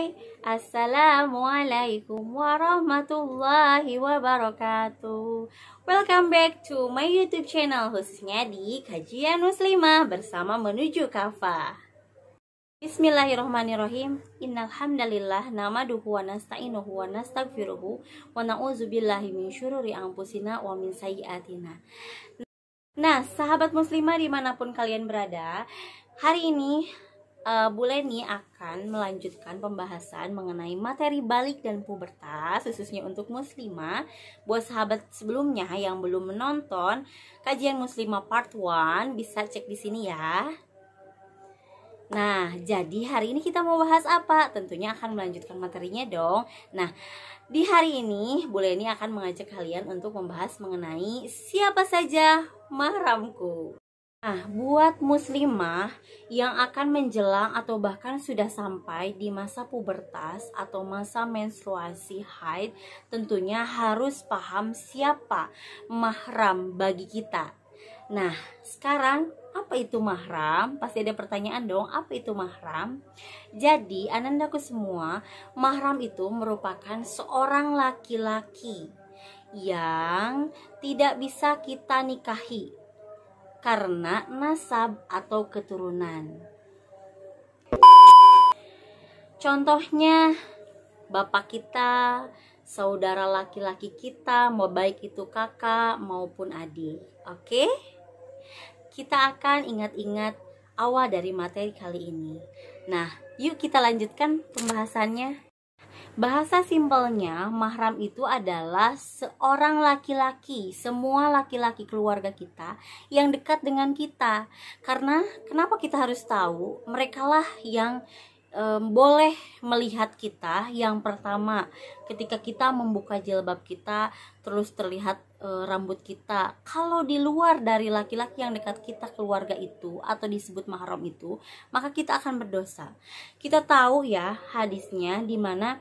Hai, Assalamualaikum warahmatullahi wabarakatuh. Welcome back to my YouTube channel, khususnya di Kajian Muslimah bersama Menuju Kafah. Bismillahirrahmanirrahim. Innalhamdalillah namaduhu wa nasta'inuhu wa nastaghfiruhu wa na'udzubillahi min syururi anfusina wa min sayyiatina. Nah, sahabat muslimah dimanapun kalian berada, hari ini Bu Leni akan melanjutkan pembahasan mengenai materi balik dan pubertas, khususnya untuk muslimah. Buat sahabat sebelumnya yang belum menonton kajian muslimah part 1, bisa cek di sini ya. Nah, jadi hari ini kita mau bahas apa? Tentunya akan melanjutkan materinya dong. Nah, di hari ini Bu Leni akan mengajak kalian untuk membahas mengenai siapa saja mahramku. Nah, buat muslimah yang akan menjelang atau bahkan sudah sampai di masa pubertas atau masa menstruasi haid, tentunya harus paham siapa mahram bagi kita. Nah, sekarang apa itu mahram? Pasti ada pertanyaan dong, apa itu mahram? Jadi, anandaku semua, mahram itu merupakan seorang laki-laki yang tidak bisa kita nikahi karena nasab atau keturunan. Contohnya bapak kita, saudara laki-laki kita, mau baik itu kakak maupun adik. Oke? Kita akan ingat-ingat awal dari materi kali ini. Nah, yuk kita lanjutkan pembahasannya. Bahasa simpelnya, mahram itu adalah seorang laki-laki, semua laki-laki keluarga kita yang dekat dengan kita. Karena kenapa kita harus tahu? Merekalah yang boleh melihat kita. Yang pertama, ketika kita membuka jilbab kita, terus terlihat rambut kita. Kalau di luar dari laki-laki yang dekat kita, keluarga itu atau disebut mahram itu, maka kita akan berdosa. Kita tahu ya hadisnya, dimana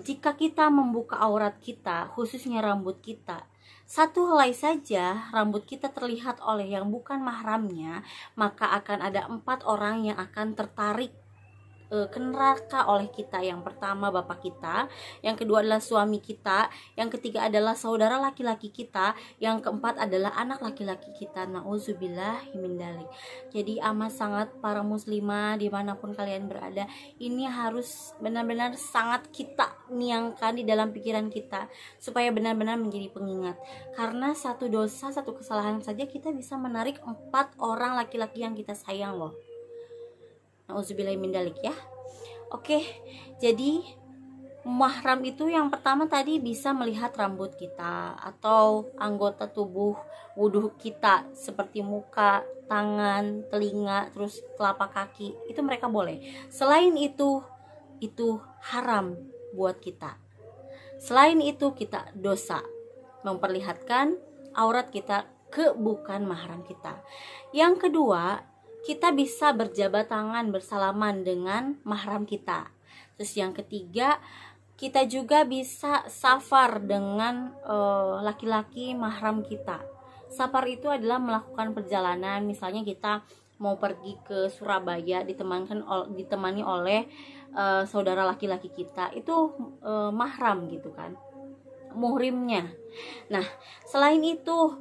jika kita membuka aurat kita, khususnya rambut kita, satu helai saja rambut kita terlihat oleh yang bukan mahramnya, maka akan ada 4 orang yang akan tertarik ke neraka oleh kita. Yang pertama bapak kita, yang kedua adalah suami kita, yang ketiga adalah saudara laki-laki kita, yang keempat adalah anak laki-laki kita. Nauzubillah min dzalik. Jadi amat sangat para muslimah dimanapun kalian berada, ini harus benar-benar sangat kita niangkan di dalam pikiran kita supaya benar-benar menjadi pengingat. Karena satu dosa, satu kesalahan saja kita bisa menarik 4 orang laki-laki yang kita sayang loh. Nauzubillahi min dzalik ya. Oke, jadi mahram itu yang pertama tadi bisa melihat rambut kita atau anggota tubuh wudhu kita seperti muka, tangan, telinga, terus telapak kaki. Itu mereka boleh. Selain itu haram buat kita. Selain itu kita dosa memperlihatkan aurat kita ke bukan mahram kita. Yang kedua, kita bisa berjabat tangan bersalaman dengan mahram kita. Terus yang ketiga, kita juga bisa safar dengan laki-laki mahram kita. Safar itu adalah melakukan perjalanan, misalnya kita mau pergi ke Surabaya ditemani oleh saudara laki-laki kita, itu mahram gitu kan, muhrimnya. Nah, selain itu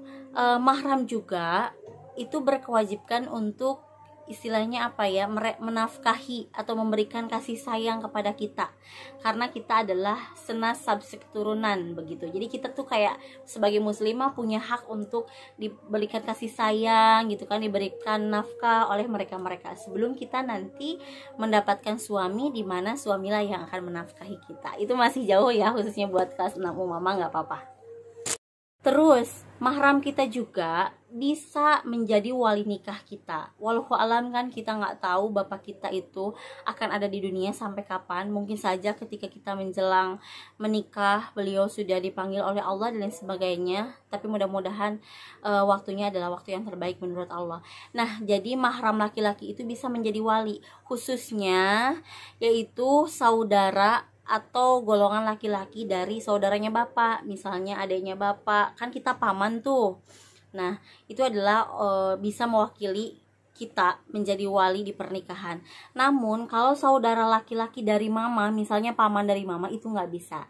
mahram juga itu berkewajiban untuk istilahnya apa ya, menafkahi atau memberikan kasih sayang kepada kita, karena kita adalah senasab seketurunan begitu. Jadi kita tuh kayak sebagai muslimah punya hak untuk diberikan kasih sayang gitu kan, diberikan nafkah oleh mereka sebelum kita nanti mendapatkan suami, di mana suamilah yang akan menafkahi kita. Itu masih jauh ya, khususnya buat kelas 6 mama, nggak apa-apa. Terus mahram kita juga bisa menjadi wali nikah kita. Walau alam kan kita nggak tahu bapak kita itu akan ada di dunia sampai kapan. Mungkin saja ketika kita menjelang menikah beliau sudah dipanggil oleh Allah dan lain sebagainya. Tapi mudah-mudahan waktunya adalah waktu yang terbaik menurut Allah. Nah, jadi mahram laki-laki itu bisa menjadi wali, khususnya yaitu saudara atau golongan laki-laki dari saudaranya bapak, misalnya adiknya bapak, kan kita paman tuh. Nah, itu adalah bisa mewakili kita menjadi wali di pernikahan. Namun kalau saudara laki-laki dari mama, misalnya paman dari mama, itu nggak bisa.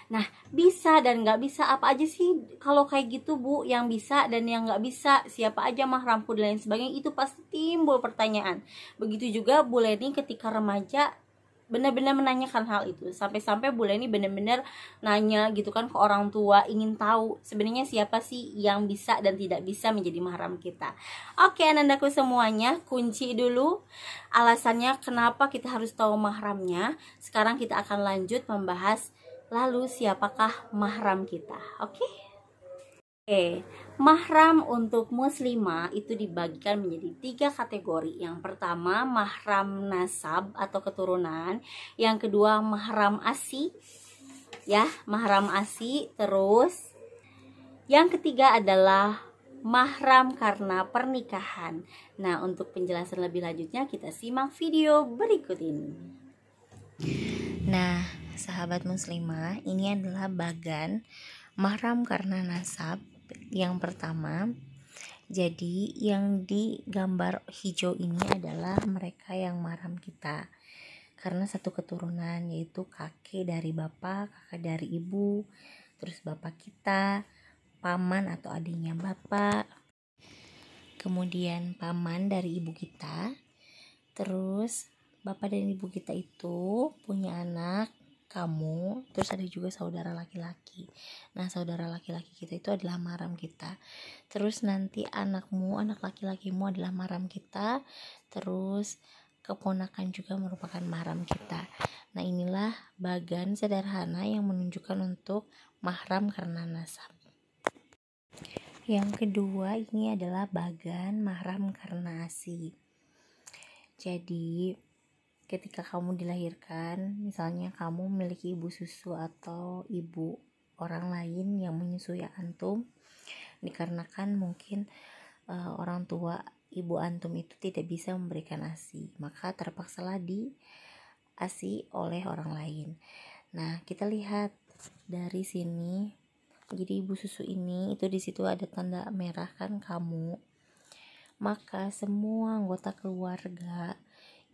Nah, bisa dan nggak bisa apa aja sih kalau kayak gitu, Bu? Yang bisa dan yang nggak bisa, siapa aja mahramku dan lain sebagainya, itu pasti timbul pertanyaan. Begitu juga Bu Leni ketika remaja benar-benar menanyakan hal itu, sampai-sampai Bu Leni benar-benar nanya gitu kan ke orang tua, ingin tahu sebenarnya siapa sih yang bisa dan tidak bisa menjadi mahram kita. Oke, anandaku semuanya, kunci dulu alasannya kenapa kita harus tahu mahramnya. Sekarang kita akan lanjut membahas lalu siapakah mahram kita. Oke, mahram untuk muslimah itu dibagikan menjadi 3 kategori. Yang pertama, mahram nasab atau keturunan. Yang kedua, mahram asi, ya, mahram asi. Terus yang ketiga adalah mahram karena pernikahan. Nah, untuk penjelasan lebih lanjutnya kita simak video berikut ini. Nah, sahabat muslimah, ini adalah bagan mahram karena nasab. Yang pertama, jadi yang di gambar hijau ini adalah mereka yang mahram kita karena satu keturunan, yaitu kakek dari bapak, kakak dari ibu, terus bapak kita, paman atau adiknya bapak, kemudian paman dari ibu kita, terus bapak dan ibu kita itu punya anak, kamu, terus ada juga saudara laki-laki. Nah, saudara laki-laki kita itu adalah mahram kita. Terus nanti anakmu, anak laki-lakimu adalah mahram kita. Terus keponakan juga merupakan mahram kita. Nah, inilah bagan sederhana yang menunjukkan untuk mahram karena nasab. Yang kedua, ini adalah bagan mahram karena asi. Jadi ketika kamu dilahirkan, misalnya kamu memiliki ibu susu atau ibu orang lain yang menyusui antum, dikarenakan mungkin orang tua ibu antum itu tidak bisa memberikan ASI, maka terpaksalah ASI oleh orang lain. Nah, kita lihat dari sini, jadi ibu susu ini itu di situ ada tanda merah kan kamu, maka semua anggota keluarga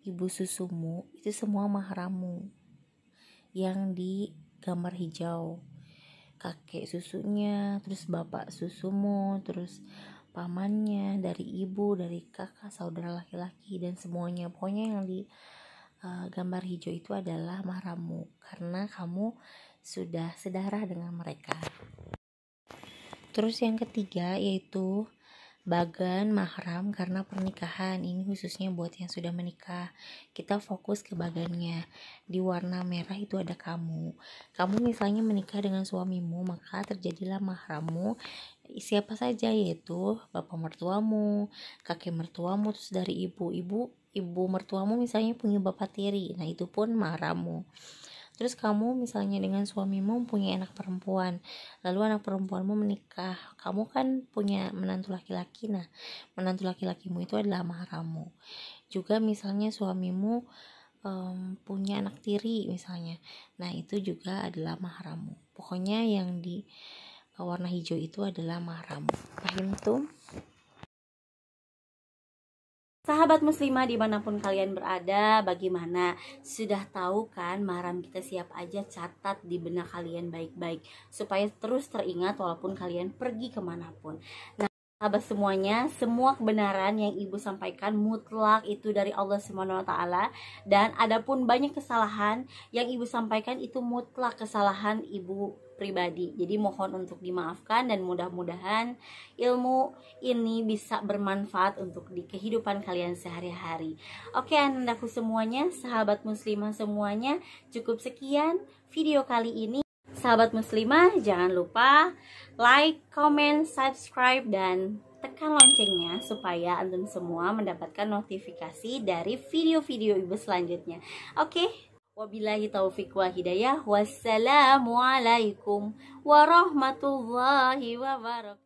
ibu susumu itu semua mahrammu yang di gambar hijau, kakek susunya, terus bapak susumu, terus pamannya dari ibu, dari kakak, saudara laki-laki, dan semuanya. Pokoknya yang di gambar hijau itu adalah mahrammu karena kamu sudah sedarah dengan mereka. Terus yang ketiga yaitu bagan mahram karena pernikahan. Ini khususnya buat yang sudah menikah. Kita fokus ke bagannya. Di warna merah itu ada kamu. Kamu misalnya menikah dengan suamimu, maka terjadilah mahrammu siapa saja, yaitu bapak mertuamu, kakek mertuamu, terus dari ibu mertuamu misalnya punya bapak tiri. Nah, itu pun mahrammu. Terus kamu misalnya dengan suamimu punya anak perempuan, lalu anak perempuanmu menikah, kamu kan punya menantu laki-laki. Nah, menantu laki-lakimu itu adalah mahrammu. Juga misalnya suamimu punya anak tiri misalnya, nah itu juga adalah mahrammu. Pokoknya yang di warna hijau itu adalah mahrammu. Paham tuh? Sahabat muslimah dimanapun kalian berada, bagaimana? Sudah tahu kan mahram kita siapa aja? Catat di benak kalian baik-baik supaya terus teringat walaupun kalian pergi kemanapun. Nah, sahabat semuanya, semua kebenaran yang ibu sampaikan mutlak itu dari Allah SWT, dan adapun banyak kesalahan yang ibu sampaikan itu mutlak kesalahan ibu pribadi. Jadi mohon untuk dimaafkan dan mudah-mudahan ilmu ini bisa bermanfaat untuk di kehidupan kalian sehari-hari. Oke, anandaku semuanya, sahabat muslimah semuanya, cukup sekian video kali ini. Sahabat muslimah, jangan lupa like, comment, subscribe, dan tekan loncengnya supaya antum semua mendapatkan notifikasi dari video-video ibu selanjutnya. Oke, wabillahi taufiq wa hidayah. Wassalamualaikum warahmatullahi wabarakatuh.